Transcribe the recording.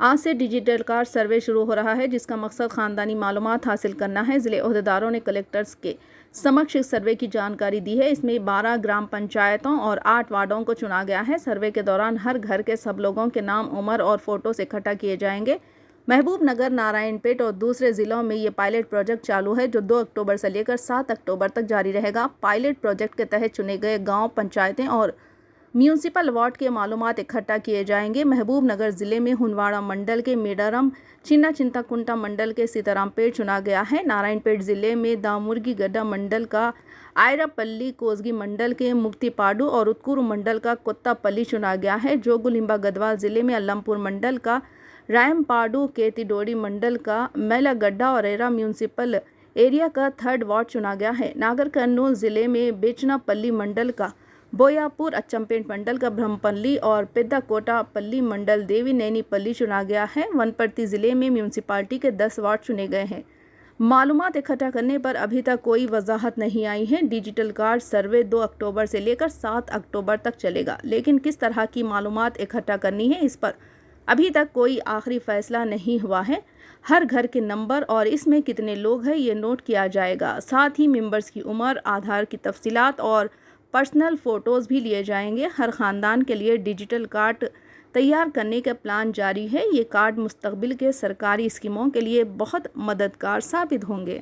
आज से digital card सर्वे शुरू हो रहा है, जिसका मकसद खानदानी मालूमात हासिल करना है। जिले ओहदेदारों ने कलेक्टर्स के समक्ष इस सर्वे की जानकारी दी है। इसमें 12 ग्राम पंचायतों और 8 वार्डों को चुना गया है। सर्वे के दौरान हर घर के सब लोगों के नाम, उम्र और फोटो से इकट्ठा किए जाएंगे। महबूबनगर, नारायणपेट और दूसरे जिलों में ये पायलट प्रोजेक्ट चालू है, जो 2 अक्टूबर से लेकर 7 अक्टूबर तक जारी रहेगा। पायलट प्रोजेक्ट के तहत चुने गए गाँव, पंचायतें और म्यूनसिपल वार्ड के मालूमात इकट्ठा किए जाएंगे। महबूबनगर जिले में हुनवाड़ा मंडल के मेडारम, चिन्ना चिंताकुंटा मंडल के सीतारामपेट चुना गया है। नारायणपेट जिले में दामुर्गी गड्ढा मंडल का आयरापल्ली, कोसगी मंडल के मुक्तिपाडू और उत्कूरू मंडल का कोत्तापल्ली चुना गया है। जोगुलिंबा गढ़वाल जिले में अल्लमपुर मंडल का रायमपाडू, केतिडोडी मंडल का मैलागड्ढा और एरा म्यूनसिपल एरिया का 3rd वार्ड चुना गया है। नागर कर्नूल जिले में बेचनापल्ली मंडल का बोयापुर, अच्चमपेट मंडल का ब्रह्मपल्ली और पेद्दाकोटापल्ली मंडल देवी नैनीपल्ली चुना गया है। वनपर्ती जिले में म्यूनसिपालिटी के 10 वार्ड चुने गए हैं। मालूमात इकट्ठा करने पर अभी तक कोई वजाहत नहीं आई है। डिजिटल कार्ड सर्वे 2 अक्टूबर से लेकर 7 अक्टूबर तक चलेगा, लेकिन किस तरह की मालूमात इकट्ठा करनी है, इस पर अभी तक कोई आखिरी फैसला नहीं हुआ है। हर घर के नंबर और इसमें कितने लोग हैं, ये नोट किया जाएगा। साथ ही मेंबर्स की उम्र, आधार की तफसीलात और पर्सनल फ़ोटोज़ भी लिए जाएंगे। हर ख़ानदान के लिए डिजिटल कार्ड तैयार करने का प्लान जारी है। ये कार्ड मुस्तकबिल के सरकारी स्कीमों के लिए बहुत मददगार साबित होंगे।